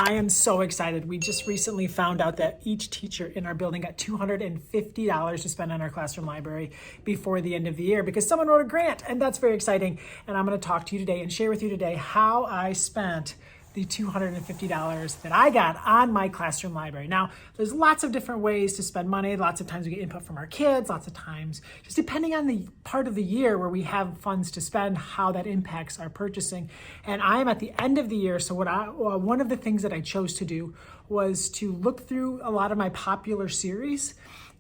I am so excited. We just recently found out that each teacher in our building got $250 to spend on our classroom library before the end of the year because someone wrote a grant, and that's very exciting. And I'm going to talk to you today and share with you today how I spent the $250 that I got on my classroom library. Now, there's lots of different ways to spend money. Lots of times we get input from our kids, lots of times, just depending on the part of the year where we have funds to spend, how that impacts our purchasing. And I am at the end of the year, so one of the things that I chose to do was to look through a lot of my popular series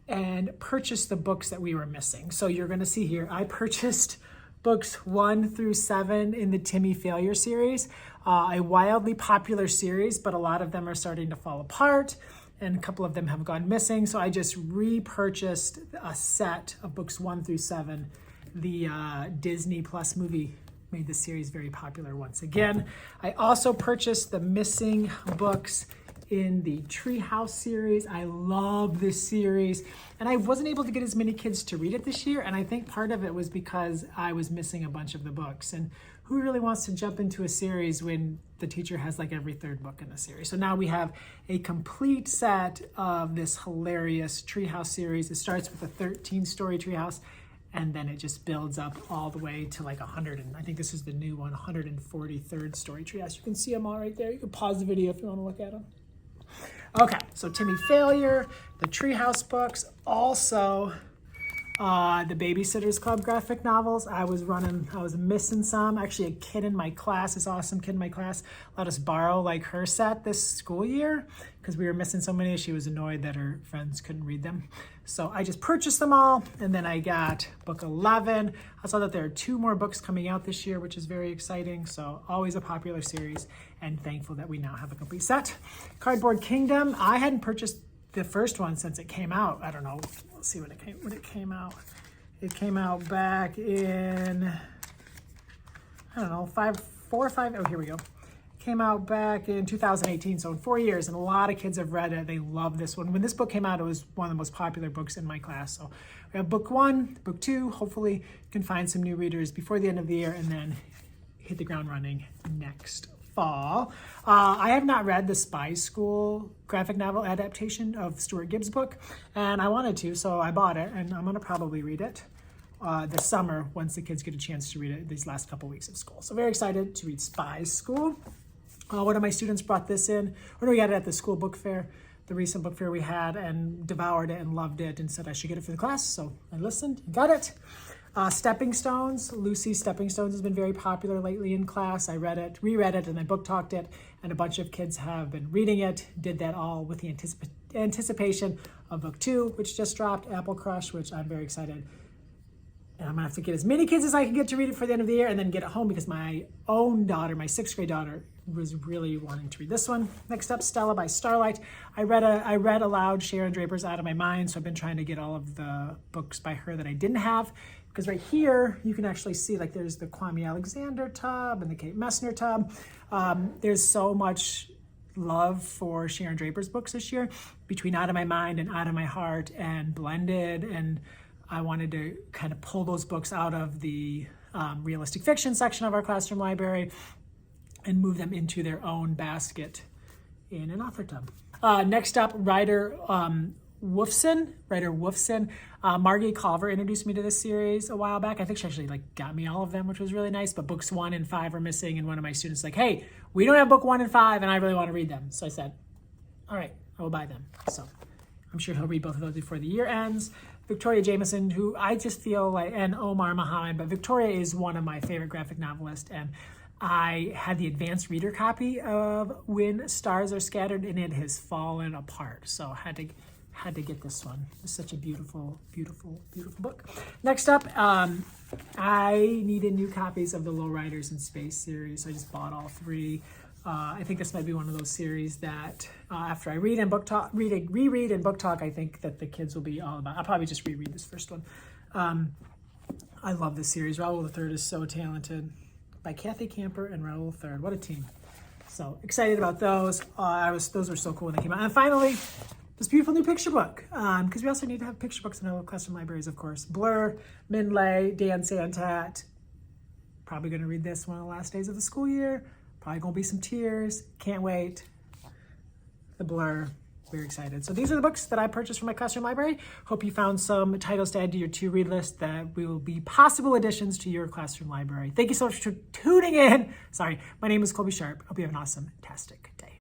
and purchase the books that we were missing. So you're gonna see here, I purchased books 1 through 7 in the Timmy Failure series, a wildly popular series, but a lot of them are starting to fall apart and a couple of them have gone missing. So I just repurchased a set of books 1 through 7. The Disney Plus movie made the series very popular once again. I also purchased the missing books in the Treehouse series. I love this series, and I wasn't able to get as many kids to read it this year, and I think part of it was because I was missing a bunch of the books. And who really wants to jump into a series when the teacher has like every third book in the series? So now we have a complete set of this hilarious Treehouse series. It starts with a 13-story treehouse, and then it just builds up all the way to like 100, and I think this is the new one, 143rd story treehouse. You can see them all right there. You can pause the video if you want to look at them. Okay, so Timmy Failure, the Treehouse books, also the Babysitter's Club graphic novels. I was missing some. Actually, a kid in my class, this awesome kid in my class, let us borrow like her set this school year because we were missing so many. She was annoyed that her friends couldn't read them. So I just purchased them all, and then I got book 11. I saw that there are 2 more books coming out this year, which is very exciting. So always a popular series, and thankful that we now have a complete set. Cardboard Kingdom, I hadn't purchased the first one since it came out. I don't know, let's see when it came out. It came out back in, I don't know, 4 or 5, oh, here we go. Came out back in 2018, so in 4 years, and a lot of kids have read it. They love this one. When this book came out, it was one of the most popular books in my class. So we have book 1, book 2. Hopefully you can find some new readers before the end of the year and then hit the ground running next fall. I have not read the Spy School graphic novel adaptation of Stuart Gibbs' book, and I wanted to, so I bought it, and I'm gonna probably read it this summer once the kids get a chance to read it these last couple weeks of school. So very excited to read Spy School. One of my students brought this in, or no, we got it at the school book fair, the recent book fair we had, and devoured it and loved it and said I should get it for the class. So I listened, got it. Stepping Stones, Lucy's Stepping Stones has been very popular lately in class. I read it, reread it, and I book talked it, and a bunch of kids have been reading it, did that all with the anticipation of book 2, which just dropped, Apple Crush, which I'm very excited. And I'm gonna have to get as many kids as I can get to read it for the end of the year and then get it home because my own daughter, my 6th grade daughter, was really wanting to read this one. Next up, Stella by Starlight. I read aloud Sharon Draper's Out of My Mind, so I've been trying to get all of the books by her that I didn't have, because right here you can actually see like there's the Kwame Alexander tub and the Kate Messner tub. There's so much love for Sharon Draper's books this year, between Out of My Mind and Out of My Heart and Blended, and I wanted to kind of pull those books out of the realistic fiction section of our classroom library and move them into their own basket in an author tub. Next up, writer Wolfson. Margie Culver introduced me to this series a while back. I think she actually got me all of them, which was really nice, but books 1 and 5 are missing, and one of my students like, hey, we don't have book 1 and 5, and I really want to read them. So I said, all right, I will buy them. So I'm sure he'll read both of those before the year ends. Victoria Jameson, who I just feel like, and Omar Muhammad, but Victoria is one of my favorite graphic novelists, and I had the advanced reader copy of When Stars Are Scattered, and it has fallen apart. So I had to get this one. It's such a beautiful, beautiful, beautiful book. Next up, I needed new copies of the Lowriders in Space series, so I just bought all 3. I think this might be one of those series that after I reread and book talk, I think that the kids will be all about. I'll probably just reread this first one. I love this series. Raoul III is so talented, by Kathy Camper and Raoul III. What a team. So excited about those. Those were so cool when they came out. And finally, this beautiful new picture book, because we also need to have picture books in our classroom libraries, of course. Blur, Min Lei, Dan Santat. Probably going to read this one of the last days of the school year. Probably going to be some tears. Can't wait. The Blur. Very excited. So these are the books that I purchased from my classroom library. Hope you found some titles to add to your to-read list that will be possible additions to your classroom library. Thank you so much for tuning in. Sorry, my name is Colby Sharp. Hope you have an awesome, fantastic day.